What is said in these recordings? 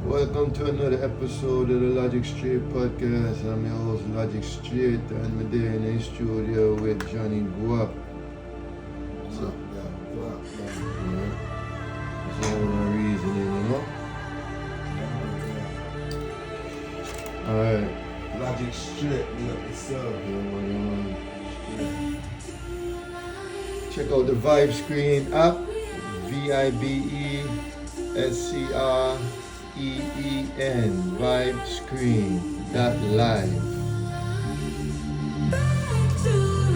Welcome to another episode of the Logicsstr888 podcast. I'm your host Logicsstr888 and I'm there in the studio with Jahny Gwaap. So, so no reasoning, you know? Alright. Logicsstr888, me up yourself. Check out the Vibe Screen app, VIBESCREEN, vibescreen.live.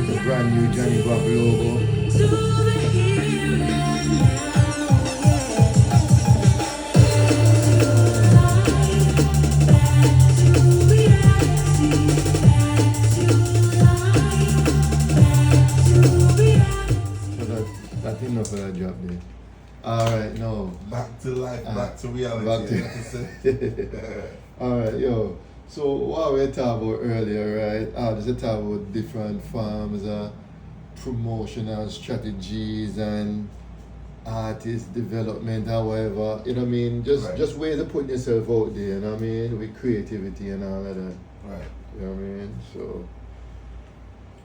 The brand new Jahny Gwaap logo. That's enough of that drop there. Alright, no. Back to life, back to reality. Alright, yo. So what we talking about earlier, right? Just talk about different forms of promotional strategies and artist development, however, you know what I mean? Just ways of putting yourself out there, you know what I mean? With creativity and all of that. Right. You know what I mean? So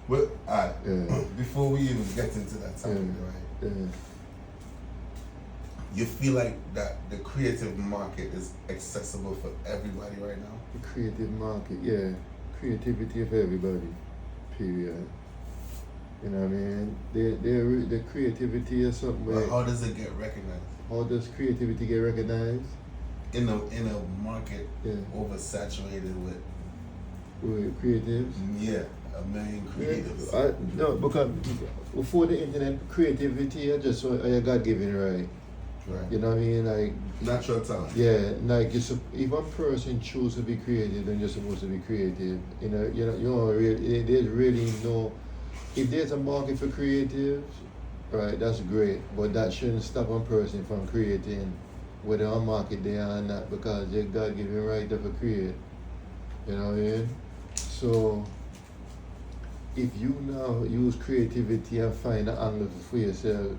well, alright. Yeah. Before we even get into that topic, right? Yeah. You feel like that the creative market is accessible for everybody right now? The creative market, yeah. Creativity for everybody. Period. You know what I mean? The creativity is something where... But how does it get recognized? How does creativity get recognized? In a market Yeah. oversaturated with creatives? a million creatives. No, because before the internet, creativity is just a God-given right. Right. You know what I mean? Like natural talent. yeah, like if a person chooses to be creative, then you're supposed to be creative. You know, there's really no. If there's a market for creatives, right, that's great, but that shouldn't stop a person from creating, whether on market they are or not, because they're God-given right to create. You know what I mean? So if you now use creativity and find an angle for yourself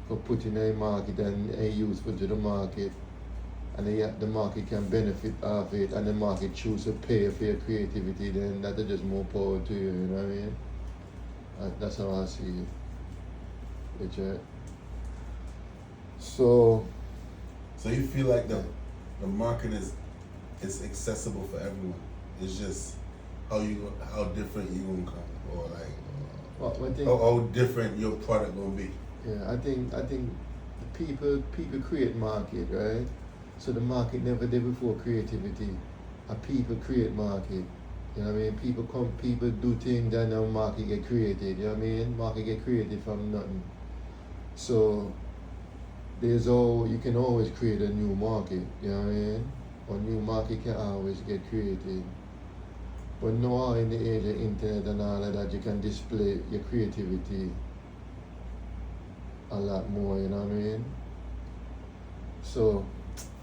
for putting a market and useful to the market, and the market can benefit off it, and the market choose to pay for your creativity, then that is just more power to you, you know what I mean? That's how I see it. Richard. So you feel like the market is accessible for everyone. It's just how different you gonna come, or like how different your product gonna be. Yeah, I think people create market, right? So the market never did before creativity. And people create market. You know what I mean? People do things and now market get created. You know what I mean? Market get created from nothing. So you can always create a new market. You know what I mean? A new market can always get created. But now in the age of internet and all of that, you can display your creativity a lot more, you know what I mean? So,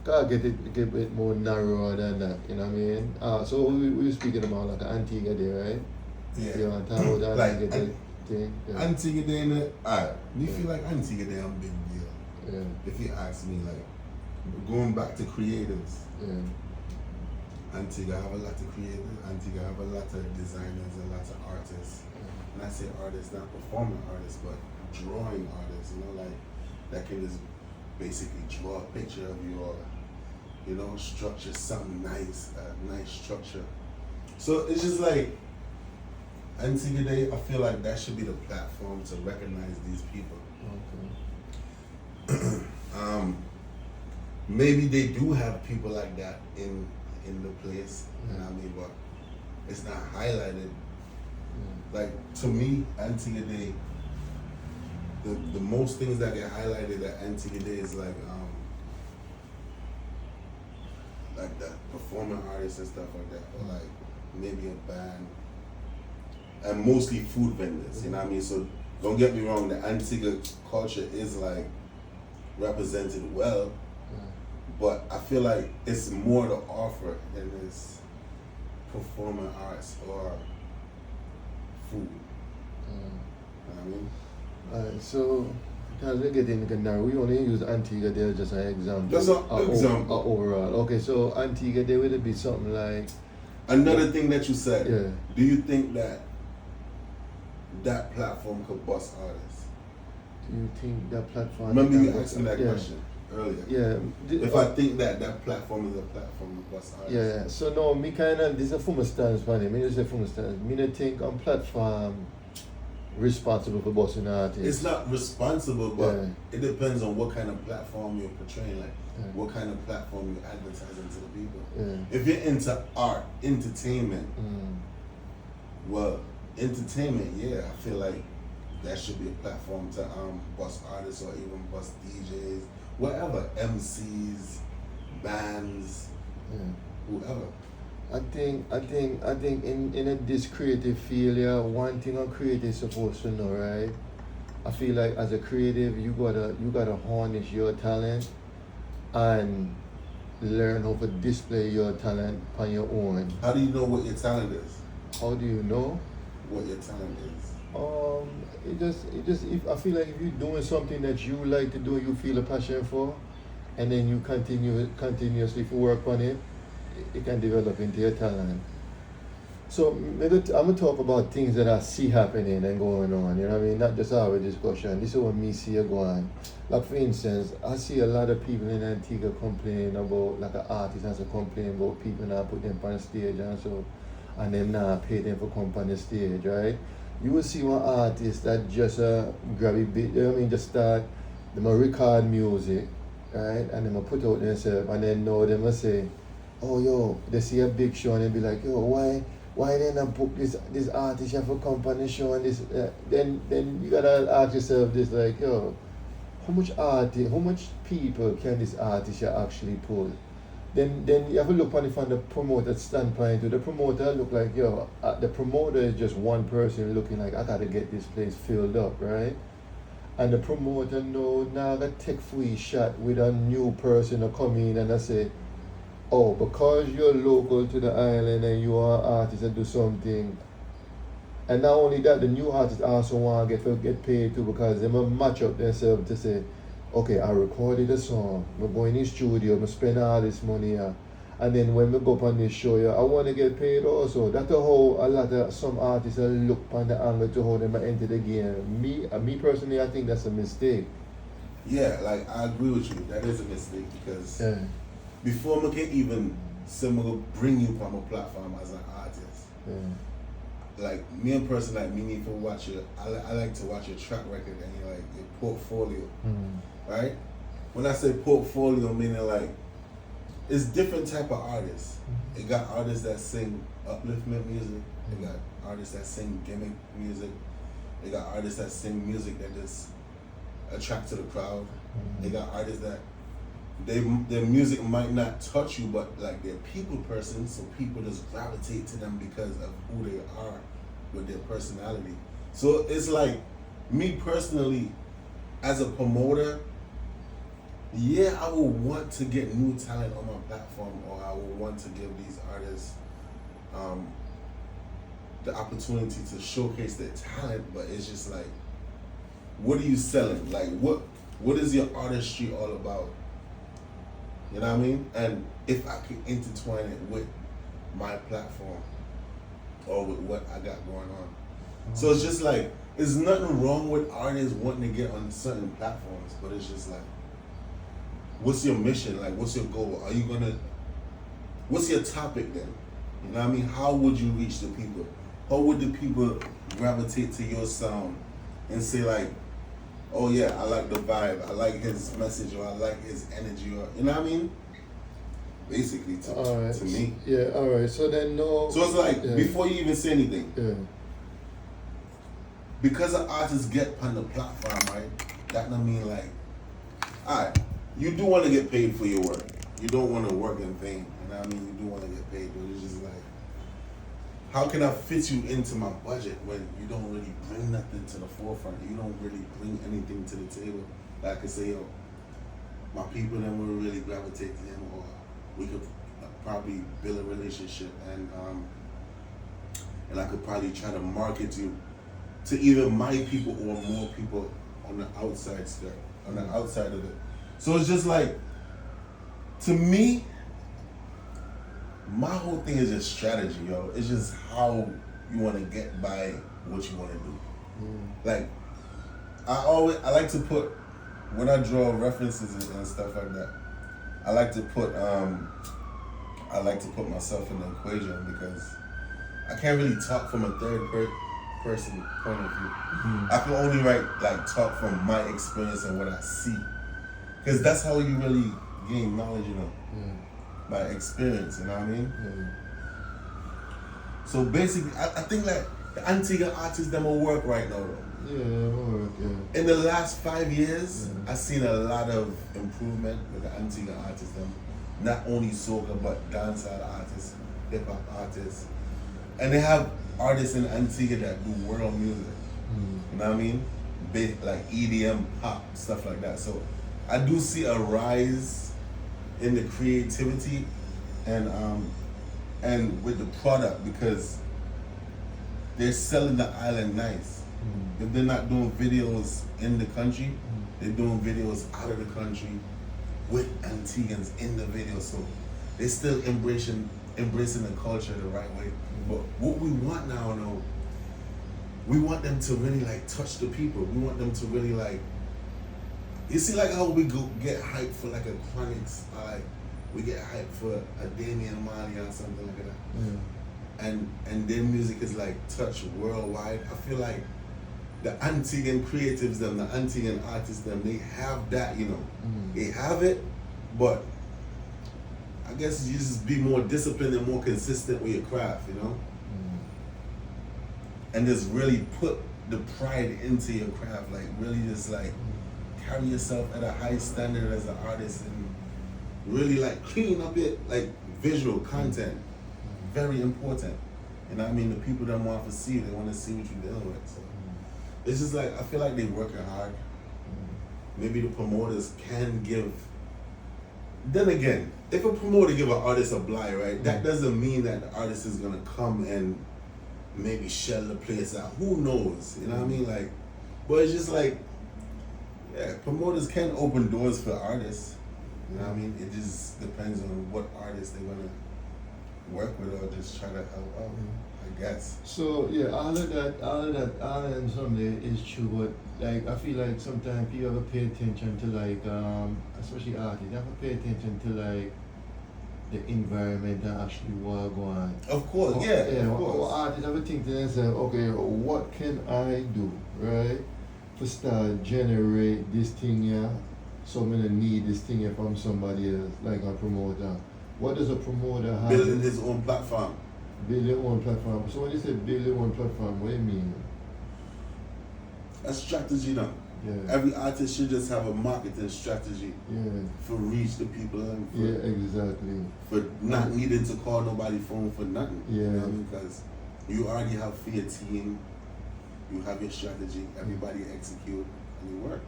gotta get it a bit more narrower than that, you know what I mean? So we were speaking about like Antigua Day, right? Yeah. You want to talk about that like Antigua Day thing? Yeah. Antigua Day, me feel like Antigua Day a big deal. Yeah. If you ask me, like, going back to creatives, Yeah. Antigua have a lot of creatives, Antigua have a lot of designers, a lot of artists. And I say artists, not performing artists, but drawing artists, you know, like that can just basically draw a picture of you, or structure something nice, a nice structure. So it's just like Antigua Day, I feel like that should be the platform to recognize these people. Okay. Maybe they do have people like that in the place, you know what I mean, but it's not highlighted. Like, to me, Antigua Day, the most things that get highlighted at Antigua Day is like the performing artists and stuff like that, or like maybe a band, and mostly food vendors, you know what I mean? So don't get me wrong, the Antigua culture is like represented well, but I feel like it's more to offer than this performing arts or food. You know what I mean? So Because we're getting narrow. We only use Antigua there just an example. Just an example. Overall. Okay, so Antigua there would be something like... Another thing that you said, yeah. Do you think that platform could bust artists? Do you think that platform... Remember you asked me that question earlier. Yeah. If I think that platform is a platform to bust artists. Yeah, so no, me kind of, this is from a stance, man. Me just say from a stance. Me don't think on platform responsible for busting artists. It's not responsible, but it depends on what kind of platform you're portraying, like what kind of platform you're advertising to the people. If you're into art, entertainment, well, entertainment, I feel like that should be a platform to bust artists or even bust DJs, whatever, MCs, bands, whoever. I think in this creative field, one thing a creative is supposed to know, right? I feel like as a creative, you gotta harness your talent and learn how to display your talent on your own. How do you know what your talent is? How do you know what your talent is? I feel like if you're doing something that you like to do, you feel a passion for, and then you continuously work on it, it can develop into your talent. So maybe I'm gonna talk about things that I see happening and going on, you know what I mean? Not just our discussion. This is what me see it going. Like for instance, I see a lot of people in Antigua complaining about, like an artist has to complain about people not put them on stage and so, and them not pay them for come on the stage, right? You will see one artist that just grab a bit, you know what I mean, just start, them a record music, right? And them a put out themselves, and then now them a say, oh yo, they see a big show and they be like, yo, why they not book this artist have a company show and this then you gotta ask yourself this, like, yo, how much people can this artist actually pull? Then you have to look on it from the promoter standpoint. The promoter look like, yo, the promoter is just one person looking like, I gotta get this place filled up, right? And the promoter now gotta take free shot with a new person to come in and I say, oh, because you're local to the island and you are an artist and do something. And not only that, the new artists also want to get paid too, because they will match up themselves to say, okay, I recorded a song, I'm going in the studio, I'm spend all this money here. And then when we go up on this show, I want to get paid also. That's how some artists look on the angle to how they might enter the game. Me personally, I think that's a mistake. Yeah, like I agree with you. That is a mistake because before we can even bring you from a platform as an artist, like me in person, like me need to watch I like to watch your track record and your portfolio, right? When I say portfolio, meaning like it's different type of artists. It got artists that sing upliftment music. They got artists that sing gimmick music. They got artists that sing music that just attract to the crowd. They got artists that their music might not touch you, but like they're people person, so people just gravitate to them because of who they are with their personality. So it's like me personally, as a promoter, I would want to get new talent on my platform, or I would want to give these artists the opportunity to showcase their talent, but it's just like, what are you selling? Like what is your artistry all about? You know what I mean? And if I could intertwine it with my platform or with what I got going on. So it's just like, there's nothing wrong with artists wanting to get on certain platforms, but it's just like, what's your mission? Like, what's your goal? What's your topic then? You know what I mean? How would you reach the people? How would the people gravitate to your sound and say like, oh yeah, I like the vibe, I like his message, or I like his energy, or you know what I mean? Basically, to me. Yeah, alright. So then So it's like, before you even say anything, because an artist get on the platform, right? That don't mean like, alright, you do want to get paid for your work. You don't want to work in vain. You know what I mean? You do want to get paid, but it's just like, how can I fit you into my budget when you don't really bring nothing to the forefront? You don't really bring anything to the table. Like I could say, yo, my people then will really gravitate to him, or we could probably build a relationship, and I could probably try to market you to either my people or more people on the outside skirt, on the outside of it. So it's just like, to me, my whole thing is just strategy, yo. It's just how you want to get by what you want to do. Like, I like to put, when I draw references and stuff like that, I like to put myself in the equation, because I can't really talk from a third person point of view. I can only talk from my experience and what I see, because that's how you really gain knowledge, you know, by experience. You know what I mean? So basically, I think like the Antigua artists them will work right now, though. In the last 5 years, I've seen a lot of improvement with the Antigua artists them. Not only soca, but dancehall artists, hip hop artists, and they have artists in Antigua that do world music. You know what I mean? Big, like EDM, pop, stuff like that. So I do see a rise in the creativity and with the product, because they're selling the island nice. If they're not doing videos in the country, they're doing videos out of the country with Antiguans in the video. So they're still embracing the culture the right way. But what we want now, though, we want them to really like touch the people. We want them to really like, you see like how we get hyped for like a Chronix, like we get hyped for a Damian Marley or something like that. And their music is like touched worldwide. I feel like the Antiguan creatives, the Antiguan artists, they have that, you know. They have it, but I guess you just be more disciplined and more consistent with your craft, you know. And just really put the pride into your craft, like really just like carry yourself at a high standard as an artist, and really like clean up it, like visual content, very important. And I mean, the people that want to see, they want to see what you're dealing with. So it's just like, I feel like they're working hard. Maybe the promoters can give. Then again, if a promoter give an artist a blight, right, that doesn't mean that the artist is gonna come and maybe shell the place out. Who knows? You know what I mean? Like, but it's just like, yeah, promoters can open doors for artists. You know what I mean? It just depends on what artist they wanna work with or just try to help out, I guess. So yeah, all of that in some way is true, but like I feel like sometimes people have to pay attention to like especially artists, they have to pay attention to like the environment and actually what go on. Of course, of course. What artists have to think to themselves, okay, what can I do, right? To start generate this thing here, so I'm gonna need this thing here from somebody else, like a promoter. What does a promoter have? Building his own platform. Build your own platform. So when you say build your own platform, what do you mean? A strategy now. Yeah. Every artist should just have a marketing strategy for reach the people and for, exactly. For not needing to call nobody phone for nothing. Yeah. You know what I mean? Because you already have for your team, you have your strategy, everybody execute and you work.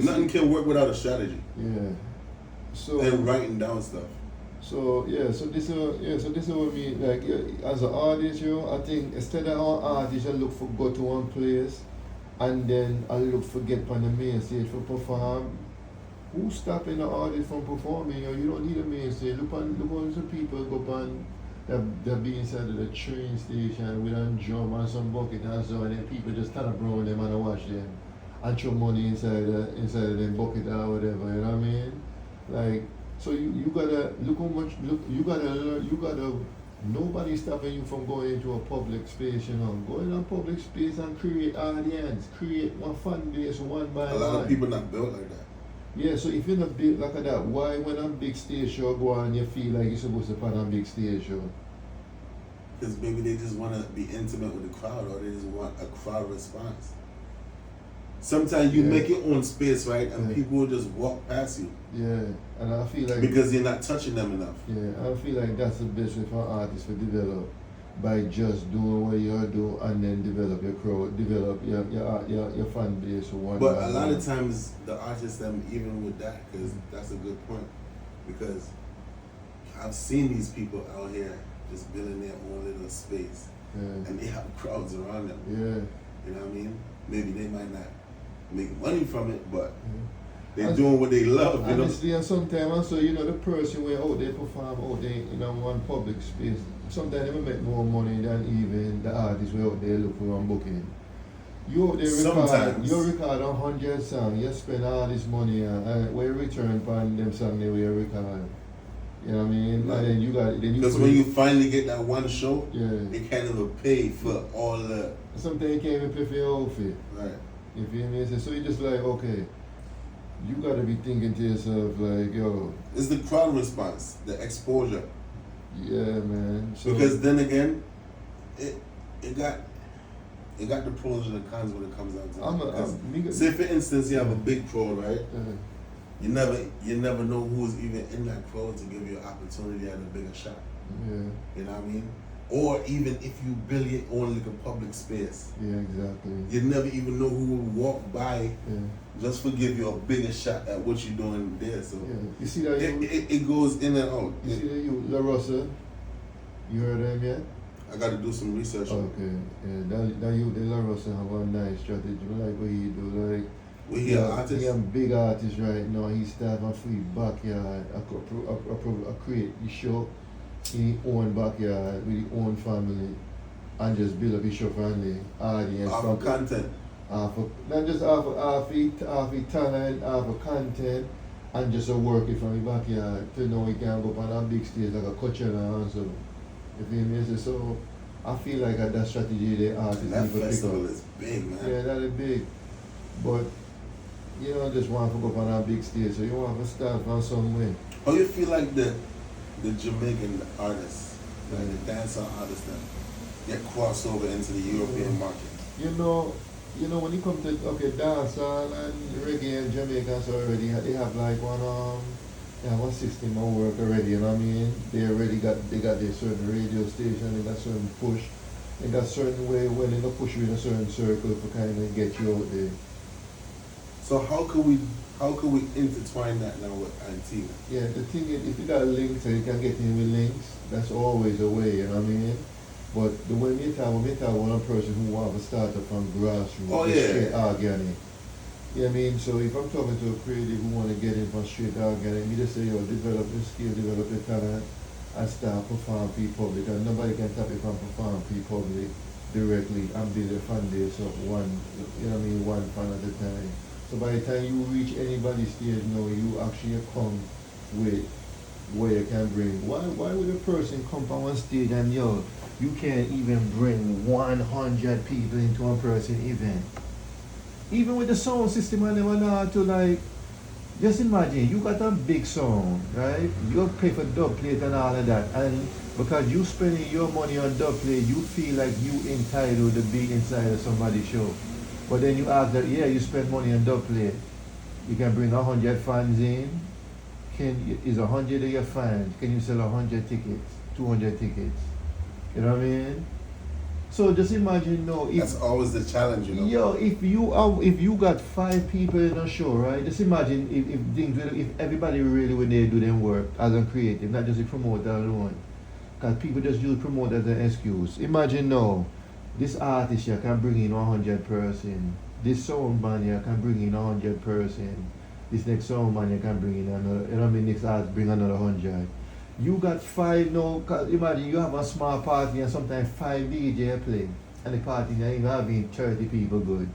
Nothing can work without a strategy. Yeah. So and writing down stuff. So this is what I mean. Like as an artist, I think instead of an artist, I look for go to one place, and then I look for get on the main stage for perform. Who's stopping the artist from performing? You don't need a main stage. Look on some people go on. They'll be inside of the train station with a drum and some bucket and so, and then people just stand up around them and watch them and throw money inside of them bucket or whatever. You know what I mean? Like, so you gotta look how much you gotta nobody's stopping you from going into a public space, Go in a public space and create audience, create one fan base one by one. A lot of people not built like that. Yeah, so if you're not built like that, why when a big stage show go on you feel like you're supposed to put on a big stage show? Because maybe they just wanna be intimate with the crowd, or they just want a crowd response. Sometimes you make your own space, right? And people will just walk past you. Yeah, and I feel like because you're not touching them enough. Yeah, I feel like that's the best way for artists to develop, by just doing what you do and then develop your crowd, develop your fan base one. But a lot of times the artists even with that, because that's a good point. Because I've seen these people out here just building their own little space, and they have crowds around them. Yeah, you know what I mean? Maybe they might not make money from it, but they're doing what they love, you know. Honestly, and sometimes also, you know, the person where out there perform out there in one public space, sometimes they make more money than even the artists who out there look for one booking. You out there record 100 songs, you spend all this money and where you return upon them songs they will record. You know what I mean? Right. And then you got because when you finally get that one show, yeah, they can't even pay for all the. Sometimes you can't even pay for your outfit. Right. You feel me? So you just like, okay, you gotta be thinking to yourself like, yo. It's the crowd response, the exposure. Yeah, man. So, because then again, it got the pros and the cons when it comes down to it. Say for instance, you have a big crowd, right? You never know who's even in that crowd to give you an opportunity at a bigger shot. Yeah. You know what I mean? Or even if you build your own little public space. Yeah, exactly. You never even know who will walk by just for give you a bigger shot at what you're doing there. So you see that it goes in and out. You see that you La Rosa? You heard of him yet? I got to do some research. Okay. Yeah, that you the La Rosa have a nice strategy. Like what he do, like he an artist? He a big artist right now. He start a free backyard. I create the show in his own backyard with his own family and just build up his show family audience. Off of content. Not just off of talent, off of content, and just work it from his backyard to know he can go up on a big stage like a Coachella and so. You feel me? So I feel like that strategy the artists and that festival is big, man. Yeah, that is big. But you don't just want to go up on a big stage, so you want to start from somewhere. How you feel like the Jamaican artists, like the dancehall artists that get crossed over into the European market? You know when you come to dancehall and reggae and Jamaica, so already they have like one system of work already, you know what I mean? They got their certain radio station, they got certain push, they got certain way when they push you in a certain circle to kind of get you out there. So how could we intertwine that now with Antigua? Yeah, the thing is, if you got links and you can get in with links, that's always a way, you know what I mean? But the way we talk one person who wants to start up from grassroots, straight organic. You know what I mean? So if I'm talking to a creative who want to get in from straight organic, me just say, yo, develop your skill, develop your talent, and start perform for public. And nobody can tap it from perform for public directly and build a fan base of one fan at a time. So by the time you reach anybody's stage now, you actually come with where you can bring. Why would a person come from one stage and you can't even bring 100 people into one person event? Even with the sound system, I never know how to like. Just imagine you got a big sound, right? You pay for dub plate and all of that, and because you spending your money on dub plate, you feel like you entitled to be inside of somebody's show. But then you ask that, you spend money on dub plate. You can bring 100 fans in. Is 100 of your fans? Can you sell 100 tickets, 200 tickets? You know what I mean? So just imagine that's always the challenge, you know. If you got 5 people in a show, right? Just imagine if everybody really when they do their work as a creative, not just a promoter alone. Because people just use promoter as an excuse. Imagine this artist here can bring in 100 person. This sound man here can bring in 100 person. This next sound man here can bring in another. You know what I mean? Next artist bring another 100. You got 5 now. Cause imagine you have a small party and sometimes 5 DJ play, and the party now even having 30 people good.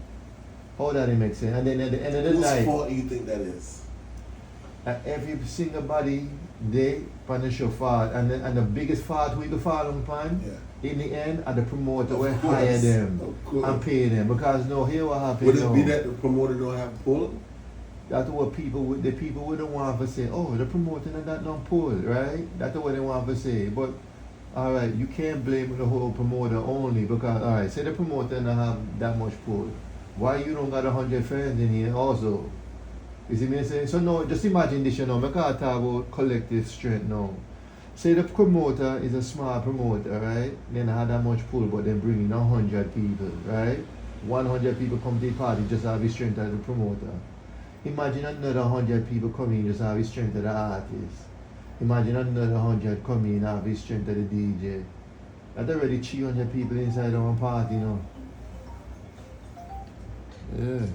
How that make sense? And then at the end of the night, whose fault do you think that is? Every single body they on the show fault, and the biggest fault we the fall upon. In the end, the promoter will hire them and pay them because here what happens. Would it be that the promoter don't have pull? That's what people wouldn't want to say, oh, the promoter and that don't pull, right? That's what they want to say. But alright, you can't blame the whole promoter only because alright, say the promoter don't have that much pull. Why you don't got 100 fans in here also? You see me saying? So no, just imagine this, because I talk about collective strength now. Say the promoter is a small promoter, right? Then I had that much pull, but then bring in 100 people, right? 100 people come to the party just have the strength of the promoter. Imagine another 100 people come in just have the strength of the artist. Imagine another 100 come in have the strength of the DJ. That's already 300 people inside one party now. Yeah.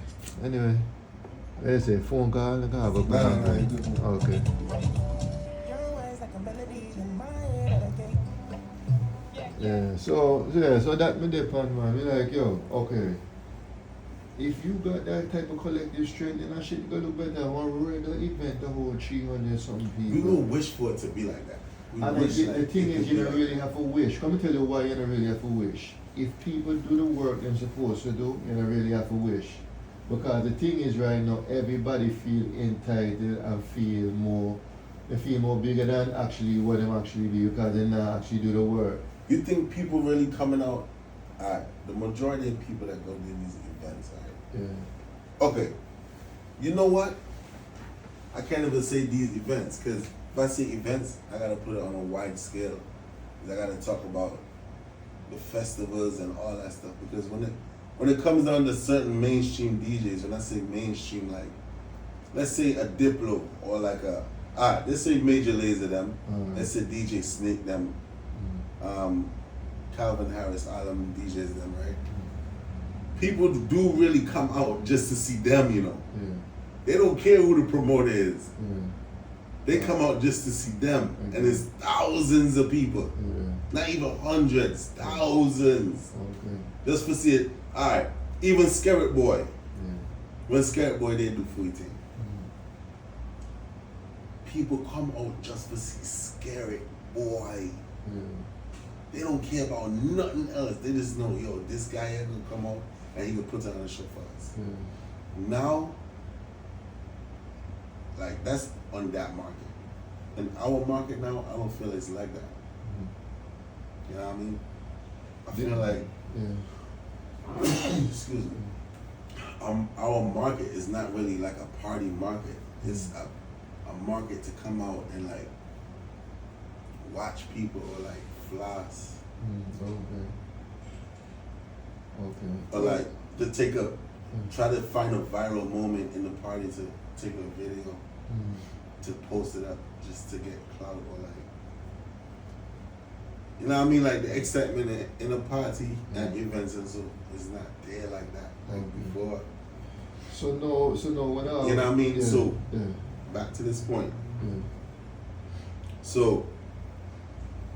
Anyway, let's say phone call. Okay. Yeah. So that me depend, man. Me like, yo, okay. If you got that type of collective strength, then that shit gonna look better than one regular event, the whole 300 something people. We will wish for it to be like that. And the thing is, you don't really have to wish. Come and tell you why you don't really have to wish. If people do the work they're supposed to do, you don't really have to wish. Because the thing is right now, everybody feel entitled and feel more bigger than actually what they actually do because they not actually do the work. You think people really coming out, the majority of people that go to these events, Yeah. Okay, you know what? I can't even say these events, because if I say events, I gotta put it on a wide scale. I gotta talk about the festivals and all that stuff, because when it comes down to certain mainstream DJs, when I say mainstream, like, let's say a Diplo, or like let's say Major Lazer them, let's say DJ Snake them, Calvin Harris, all them DJs them, right? People do really come out just to see them, you know. Yeah. They don't care who the promoter is. Yeah. They come out just to see them, and it's thousands of people. Yeah. Not even hundreds, thousands. Okay. Just for see it. Alright, even Scarrett Boy. Yeah. When Scarrett Boy they do free thing. People come out just to see Scarrett Boy. Yeah. They don't care about nothing else. They just know, yo, this guy here gonna come out and he can put on a show for us. Yeah. Now, like, that's on that market. In our market now, I don't feel it's like that. You know what I mean? I feel like, excuse me, our market is not really like a party market. It's a market to come out and like watch people or like floss. Okay. Or like to take try to find a viral moment in the party to take a video to post it up just to get clout or like, you know what I mean? Like the excitement in a party and events and so is not there like that before. So no, when you know what I mean? Yeah, so back to this point. Yeah. So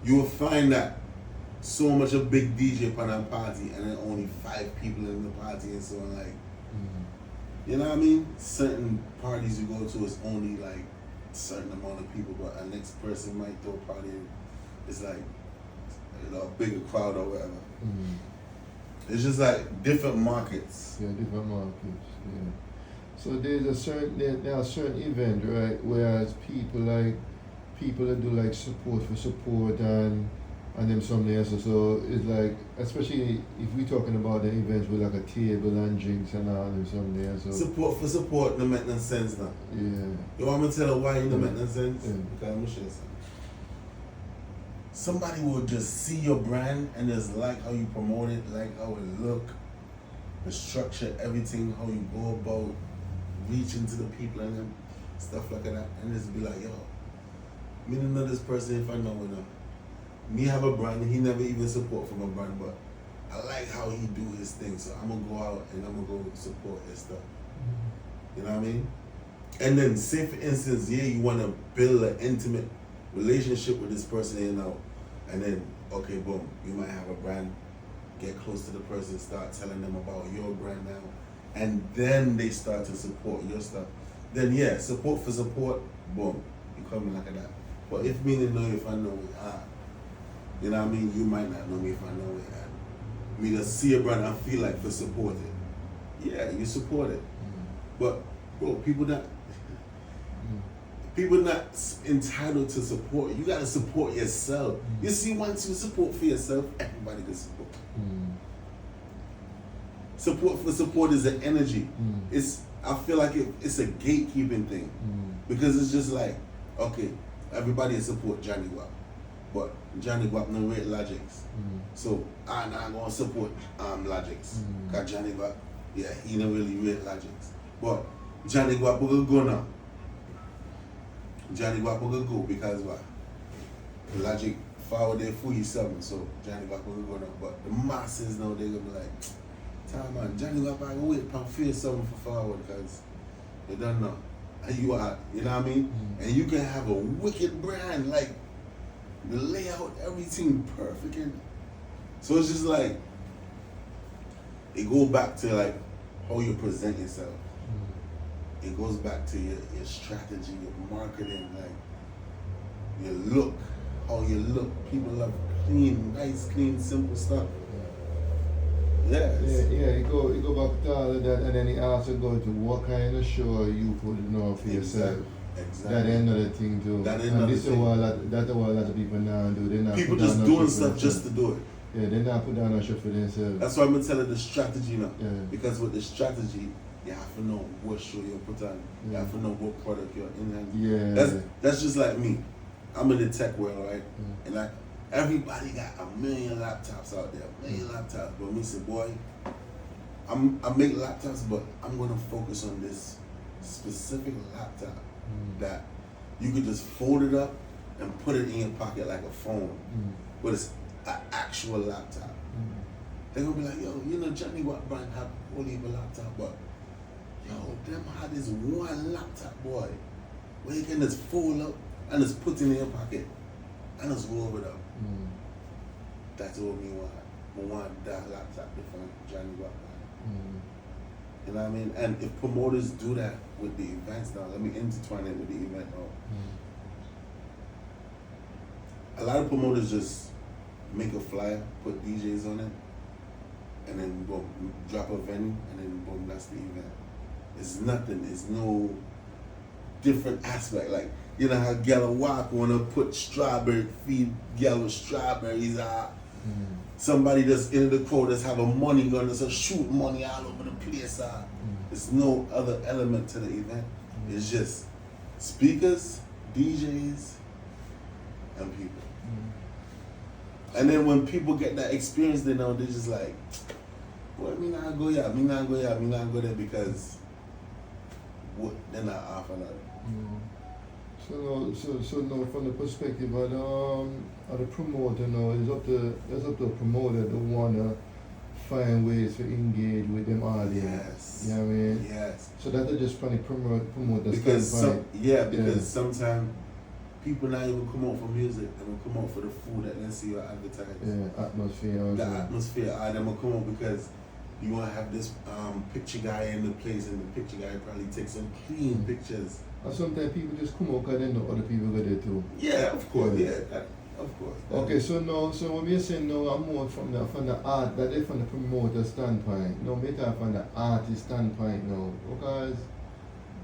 you will find that so much a big DJ upon a party and then only 5 people in the party and so on, like you know what I mean? Certain parties you go to is only like a certain amount of people, but a next person might throw a party and it's like, you know, a bigger crowd or whatever. It's just like different markets. Yeah, different markets. Yeah. So there's a certain event, right? Whereas people that do like support and them something else. So it's like, especially if we're talking about the events with like a table and drinks and all them something else. So support for support don't make no sense now. Yeah. You want me to tell her why it don't make no sense? Yeah. Because I'm gonna show you something. Somebody will just see your brand and just like how you promote it, like how it look, the structure, everything, how you go about reaching to the people and them, stuff like that, and just be like, yo, me don't know this person if I know enough. Me have a brand and he never even support from a brand, but I like how he do his thing, so I'm gonna go out and I'm gonna go support his stuff. You know what I mean? And then say for instance, you wanna build an intimate relationship with this person, you know, and then okay, boom, you might have a brand, get close to the person, start telling them about your brand now, and then they start to support your stuff. Then support for support, boom, you come like that. But if me didn't know if I know it, you know what I mean, you might not know me if I know it. And me to see a brand I feel like to support it. Yeah, you support it. But bro, people not entitled to support. You gotta support yourself. You see, once you support for yourself, everybody can support. Support for support is an energy. I feel like it's a gatekeeping thing. Because it's just like, okay, everybody support Jahny Gwaap, but Jahny Gwaap no rate Logics. So I'm not gonna support Logics. Cause Jahny Gwaap, he don't really rate Logics. But Jahny Gwaap will go now. Jahny Gwaap will go because what? Logic forward there for you something, so Jahny Gwaap will go now. But the masses now, they're gonna be like, time, man. Jahny Gwaap I go wait for face something for forward because you don't know. And you are, you know what I mean? And you can have a wicked brand, like the layout, everything perfect. And so it's just like, it goes back to like how you present yourself. It goes back to your strategy, your marketing, like your look, how you look. People love clean, nice, clean, simple stuff. Yes. Yeah, it go back to all of that, and then it also go to what kind of show you put know for yourself. Exactly. That ain't another thing too. That ain't and another this thing. Is that's what a lot of people now do. They not People put just down doing no stuff just to do it. Yeah, they not put down a show for themselves. That's why I'm gonna tell you the strategy now. Yeah. Because with the strategy, you have to know what show you put on. You have to know what product you're in. Yeah. That's just like me. I'm in the tech world, right? And like everybody got a million laptops out there, But me say, boy, I make laptops, but I'm gonna focus on this specific laptop that you could just fold it up and put it in your pocket like a phone, but it's an actual laptop. They're gonna be like, yo, you know, Jahny Gwaap brand have all these laptop, but yo, them had this one laptop, boy, where you can just fold up and just put it in your pocket and just roll it up. That's what me want. I want that laptop different Jahny Gwaap. You know what I mean? And if promoters do that with the events now, let me intertwine it with the event now. A lot of promoters just make a flyer, put DJs on it, and then boom, drop a venue, and then boom, that's the event. It's nothing. It's no different aspect. Like, you know how gvohq wanna put strawberry, feed with strawberries out. Somebody that's in the crowd that's have a money gun that's a shoot money all over the place. There's no other element to the event. It's just speakers, DJs, and people. And then when people get that experience, they know they're just like, boy, me not go there because what they're not offering that. So now from the perspective of the promoter, now it's up to the promoter to wanna find ways to engage with them audience. Yes. You know what I mean? Yes. So that's just funny promoter Because standpoint. sometimes people not even come out for music, they will come out for the food that they see you advertise. Yeah, atmosphere. The atmosphere, them will come out because you want to have this picture guy in the place, and the picture guy probably takes some clean pictures. And sometimes people just come out because they know other people go there too. Yeah, of course. Of course. Okay, so what we're saying now, I'm more from the art, that is from the promoter standpoint. No, we talk from the artist standpoint now, because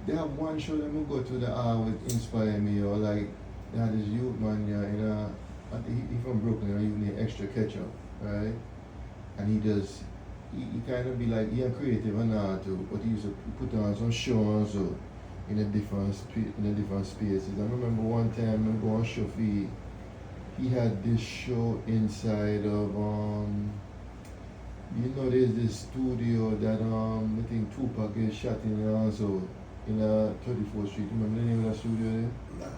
they have one show that we go to the art would inspire me, or like they had this youth man, I think he from Brooklyn, he need extra ketchup, right? And he kind of be like, he creative and art too, but he used to put on some shows so in a different spaces. I remember one time I go on show he had this show inside of there's this studio that I think Tupac is shot in also in 34th Street. Remember the name of that studio there? Nah.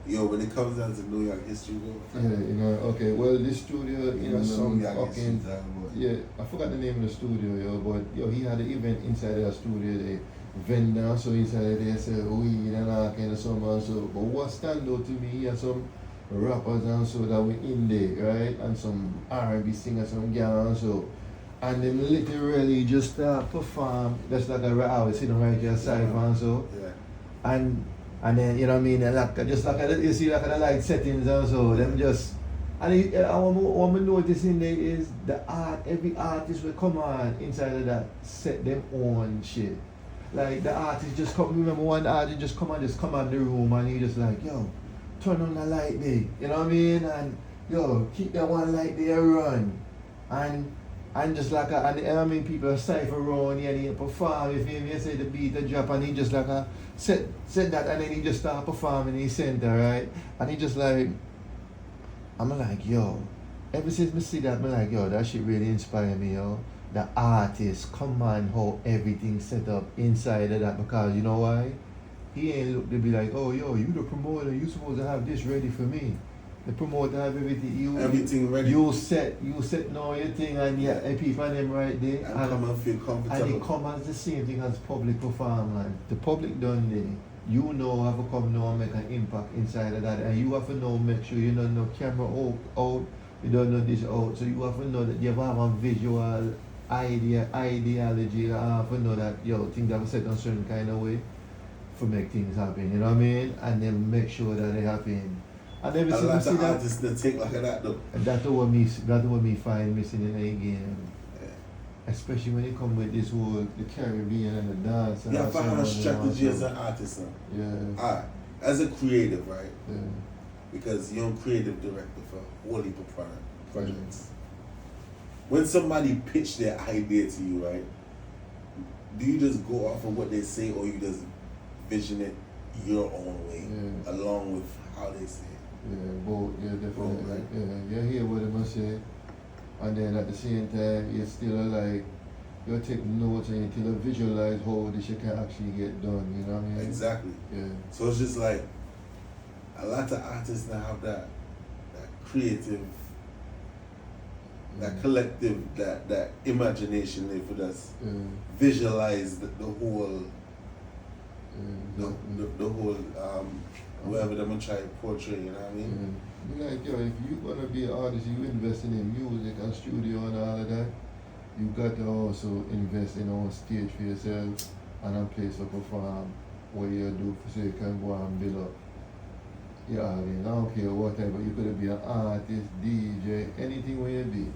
Yo, when it comes down to New York history, bro. Yeah, okay. Well, this studio, some fucking, yeah, I forgot the name of the studio, but he had an event inside of that studio. They vendor so inside there, say weed and all kind of some and so. But what stand out to me, he had some rappers and so that were in there, right? And some R&B singers, some girls and so. And them literally just perform, that's like a hour sitting right here side and so. Yeah. And then, you know what I mean, and just like you see like the light settings and so, them just, and what I'm noticing there is every artist will come on inside of that, set them own shit. Like the artist just come, remember one artist just come out the room and he just like, yo, turn on the light there, you know what I mean? And yo, keep that one light there run. And just like people cipher around here and he perform, if he say the beat a drop and he just like said that and then he just start performing in the center, right? And he just like, I'm like, yo, ever since I see that, I'm like, yo, that shit really inspired me, yo. The artist, come on, how everything set up inside of that, because you know why? He ain't look to be like, oh, yo, you the promoter, you supposed to have this ready for me. The promoter have everything. Everything ready. You set now your thing and people and them right there. And come and feel comfortable. And it come as the same thing as public performance. The public done there. You know have to come now and make an impact inside of that. And you have to know make sure you don't know camera out, you don't know this out. So you have to know that you have a visual ideology, you have to know that things that were set on certain kind of way for make things happen, you know what I mean? And then make sure that they happen. And every a lot see of that artists they take like that though. and that's what me find missing in a game. Yeah. Especially when you come with this whole the Caribbean and the dance and You have to have a strategy as an artist now. Yeah. As a creative, right? Yeah. Because you're a creative director for all heap of projects. When somebody pitch their idea to you, right? Do you just go off of what they say or you just vision it your own way along with how they say it? Yeah, both, definitely. Both, right? Yeah, you hear what they must say, and then at the same time, you still like, you take notes and you still visualize how this shit can actually get done, you know what I mean? Exactly. Yeah. So it's just like, a lot of artists now have that creative, that collective, that imagination they for us visualize the whole, the whole, whoever they're gonna try to portray, you know what I mean? Like, if you wanna be an artist, you investing in music and studio and all of that, you got to also invest in on stage for yourself and a place to perform what you do so you can go and build up your audience. I don't care whatever, you could be an artist, DJ, anything where you be.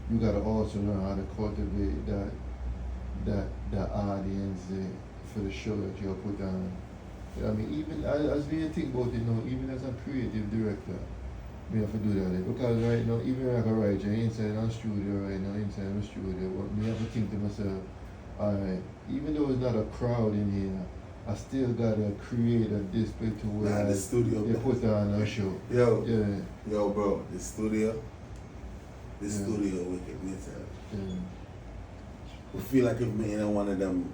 You gotta also learn how to cultivate that audience for the show that you put on. I mean, even as we think about it now, even as a creative director, we have to do that. Because right now, even like a writer, inside the studio right now, inside the studio, but me have to think to myself, alright, even though it's not a crowd in here, I still gotta create a display to where the studio they put on a show. Yo, bro, the studio wicked, me tell. I feel like if me in one of them,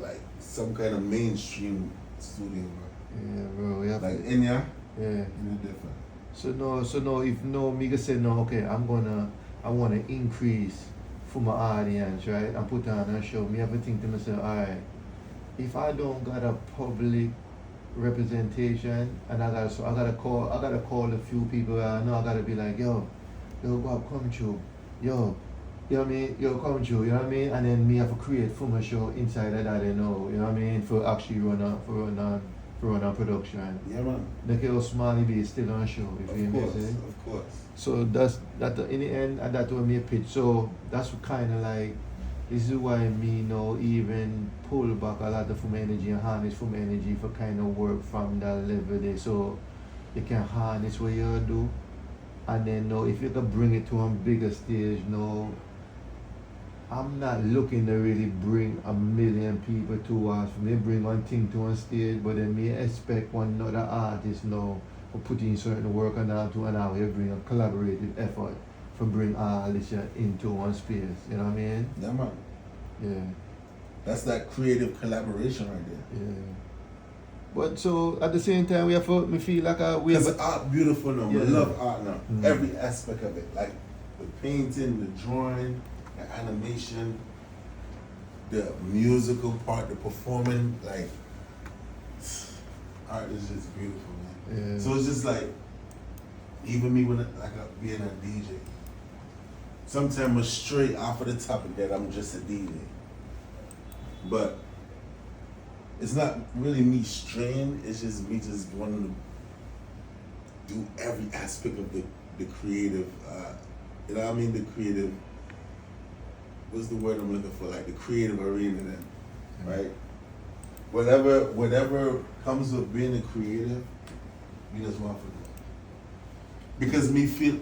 like some kind of mainstream studio, bro. Yeah, bro. We have like in ya. Yeah. You're different. So no, if no, me can say no. Okay, I wanna increase for my audience, right? And put on a show. Me have to think to myself, alright, if I don't got a public representation and I gotta call a few people. I know I gotta be like, yo, Gwaap, come through, yo. You know what I mean? Yo, come through, you know what I mean? And then me have to create for my show inside of that, you know what I mean? For actually run a production. Yeah, man. Like how small it be, still on a show, if you know what I'm saying? Of course. So that in the end, and that's what me pitch. So that's kind of like, this is why me now even pull back a lot of my energy and harness from energy for kind of work from that level there. So you can harness what you do. And then now if you can bring it to a bigger stage now, I'm not looking to really bring 1 million people to us. Me bring one thing to one stage, but then me expect one other artist now for putting certain work on that too, and now we bring a collaborative effort for bring all this into one space. You know what I mean? Yeah, man. Yeah. That's that creative collaboration right there. Yeah. But so at the same time, we have to, me feel like we have. Because art beautiful now. Yeah. We love art now. Every aspect of it, like the painting, the drawing, the animation, the musical part, the performing, like art is just beautiful, man. Yeah. So it's just like, even me when being a DJ, sometimes I'm straight off of the topic that I'm just a DJ, but it's not really me straying. It's just me just wanting to do every aspect of the creative. You know what I mean? The creative. What's the word I'm looking for? Like the creative arena, then, right? Whatever comes with being a creative, you just want to do. Because me feel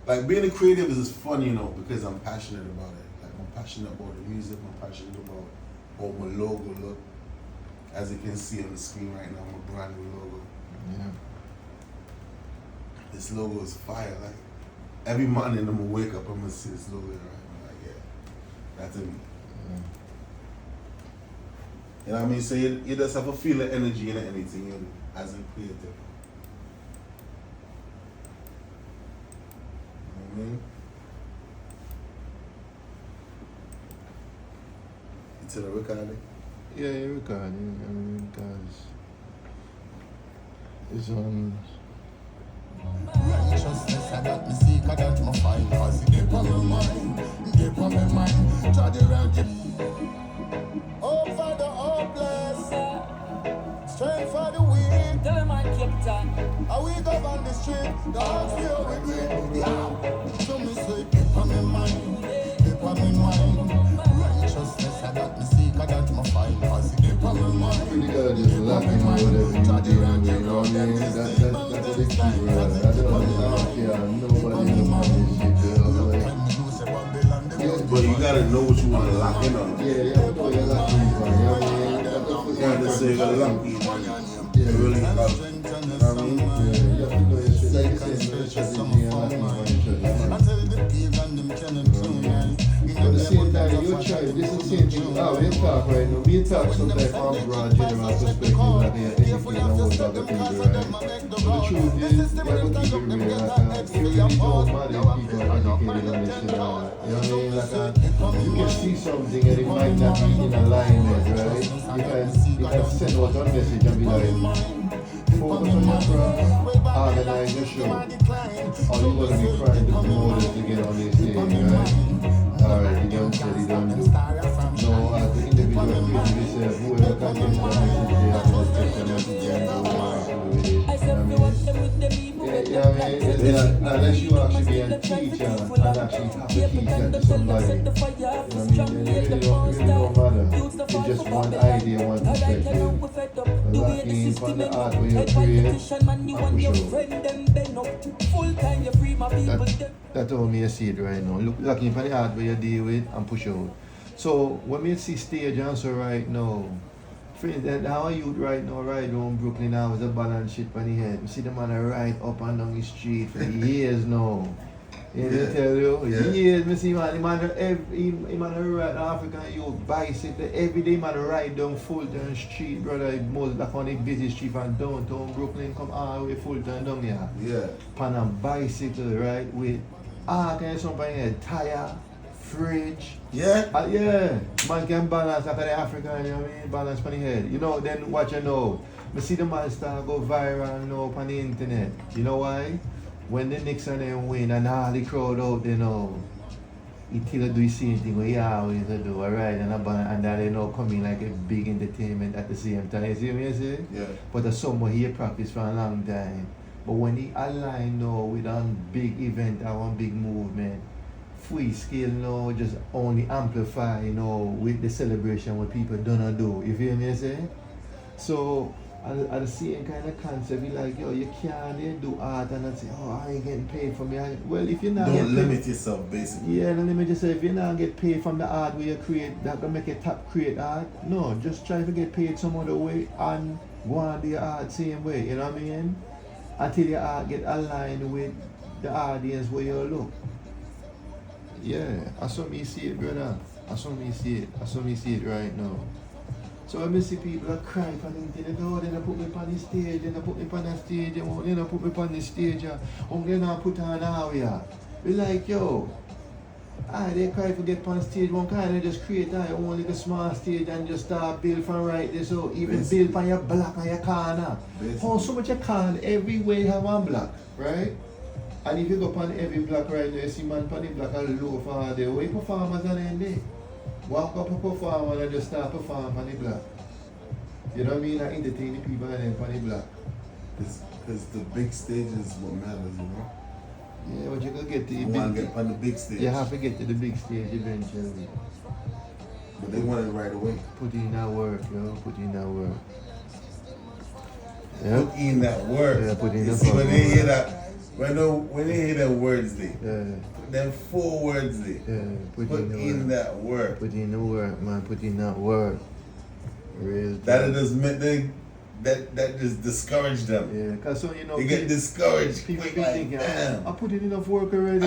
like being a creative is fun, you know, because I'm passionate about it. Like I'm passionate about the music. I'm passionate about how my logo look. As you can see on the screen right now, my brand new logo. Yeah. This logo is fire. Like every morning I'm gonna wake up, I'm gonna see this logo, right? I'm like, yeah, that's me. Yeah. You know what I mean? So you just have to feel the energy in anything you do as a creative. It's a recording? Yeah, you're recording. I mean, because it's on. Righteousness, I got me seek, I got my find, cause it dip on my mind, dip on my mind, try the round dip. Hope for the hopeless, strength for the weak. Tell them I kept on. I wake up on the street, the hearts feel with me. Yeah. So me say, dip on my mind, dip on my mind. Righteousness, I got me seek, I got my find, cause it dip on my mind. You gotta just lock in whatever you're dealing with, you know what I mean? That's the key, bro. I don't care, nobody knows this shit, girl. Like, But you gotta know what you want to lock in on. yeah, you have to know you're locking in, bro. You know what I mean? You gotta say you gotta lock in. You really lock. You know what I mean? Yeah, you have to know your shit. Like you said, know your strategy and locking in on your strategy. But at the same time, your choice, this is the same thing. We talk right now. We talk sometimes from broad general perspective, like anything that holds other people, right? But the truth is, you have to keep it real. Like, it really don't matter if people are educated on this shit. You know what I mean? Like, you can see something and it might not be in alignment, right? You can send out a message and be like, focus on your craft, organize your show. Or you're going to be trying to promote it to get on this stage, right? Alright, he done said he done do. No, as the individual creative yourself, whoever can get the message, they have to take the message and go on with it. I said, we want them with them even Yeah, I mean, unless you actually be a teacher and actually have to teach that to somebody, you know what I mean, then it really don't matter. It's just one idea, one perspective. Locking from the art where you create and push out. That's how me see it right now. Looking for the art where you deal with and push out. So when we see stage answer right now, friends, how youth right now ride around Brooklyn now with a balance shit on the head. We see the man ride up and down the street for years now. You know, tell you, years, me see man, the man ride African youth bicycle every day, man ride down Fulton Street, brother, most like on the busy street from downtown Brooklyn, come all the way Fulton down here. Yeah. Pan a bicycle, right, with art and something here, tire, fridge. Yeah? Yeah, man can balance after the African, you know what I mean, balance on the head. You know, then watch you know, I see the man start go viral now on the internet. You know why? When the Nixon them win and all the crowd out, you know, he still do the same thing what he always do, alright, and then they know coming like a big entertainment at the same time. You see what I say? Yeah. But that's someone he practiced for a long time. But when he align now with a big event or one big movement, free skill now just only amplify, you know, with the celebration what people don't do. You feel me? Say? So at the same kind of concept, you like, yo, you can't do art and not say, oh, I ain't getting paid from it. Well, if you're not Don't limit yourself, basically. yeah, don't limit yourself. If you not get paid from the art where you create, that gonna make a top create art. No, just try to get paid some other way and go on do your art same way. You know what I mean? Until your art get aligned with the audience where you look. Yeah, I saw me see it, brother. I saw me see it. I saw me see it right now. So when I see people are crying for the internet, oh, they don't put me on the stage, they don't put me on the stage, they don't put me on the stage, they don't put on now here. We like, yo, they cry for get on stage, one kind of just create only a small stage and just start build from right there, so even build on your block and your corner. Oh, so much you can, everywhere you have one block, right? And if you go on every block right now, you see man on the block a low for all day, where performers are in there? Walk up a performer and just start performing on the block. You know what I mean? I entertain the people and then on the block. Because the big stage is what matters, you know? Yeah, but you can get to the You want to get on the big stage. You have to get to the big stage eventually. But they want it right away. Put in that work, yo. Put in that work. Yeah. Put in that word. Yeah, put in You the see, when work. they hear that, when they hear that words there, Yeah. them 4 words there, Yeah. put in that word. Put in the work, man. Put in that work. Real That time. it just meant that just discouraged them. Yeah, because so you know, They get discouraged people quick, be like, thinking, damn. I put in enough work already.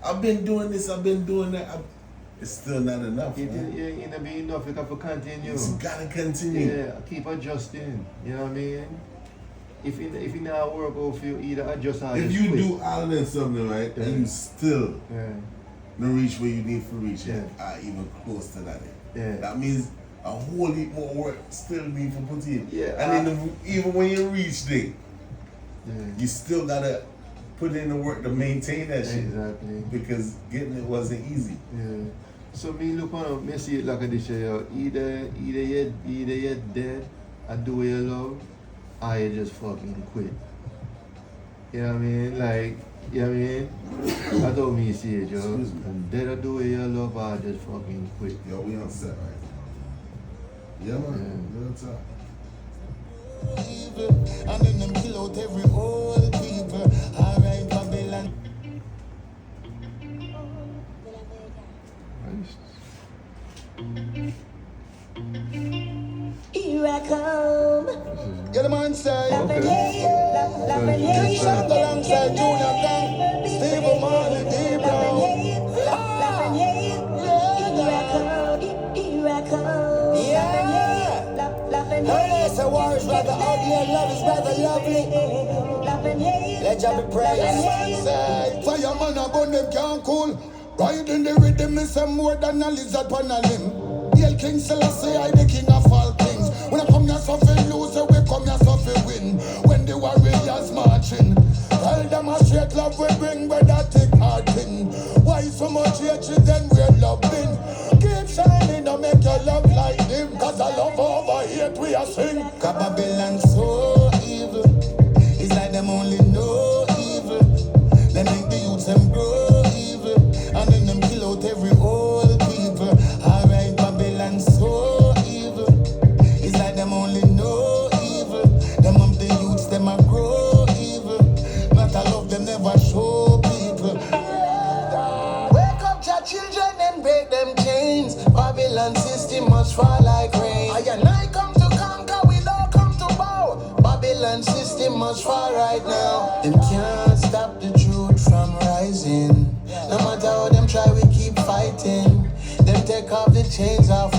I've been doing this, I've been doing that. It's still not enough. It Man. ain't be enough, you have to continue. It's gotta continue. Yeah, keep adjusting. You know what I mean? if you not work out for you, either adjust or If just you quit. do all of them something right, Yeah. and you still Yeah. not reach where you need to reach Yeah. or even close to that. Yeah. That means a whole heap more work still need to put in. Yeah, And then even when you reach there, Yeah. you still gotta put in the work to maintain that shit. Exactly. Because getting it wasn't easy. Yeah. So me look on me see it like this yo. Either you're dead and do what you love, or you just fucking quit. You know what I mean? Like, you know what I mean? That's how me see it, yo. Excuse me. Dead or do what you love, or just fucking quit. Yo, we on set right now. Yeah, man. Real talk. Evil, and then them kill out every old people. Alright, Babylon. Here I come. Get the man say. Okay. King Shark alongside Junior Gang. Steve Marley, D Brown. Hey, say war is rather ugly and love is rather lovely. Let you be praised. Say, fireman about them can't cool. Riding the rhythm is some more than a lizard on a limb. Hail King Selassie, I the king of all kings. When I come here so fi lose, we come here so fi win. When the warriors marching, tell them a straight love we bring with that thick hard thing. Why so much hatred then we're loving? Keep shining, don't make your love like them. Cause I love over hate we a sing. Cause Babylon so evil. It's like them only know evil. They make the youths them grow evil. And then them kill out every old people. Alright, Babylon so evil. It's like them only know evil. Them of the youths, them a grow evil. Not a love, them never show people. Wake up your children and break them chains. Babylon system must fall like rain. I and I come to conquer, we don't come to bow. Babylon system must fall right now. Them can't stop the truth from rising. No matter how them try, we keep fighting. Them take off the chains off.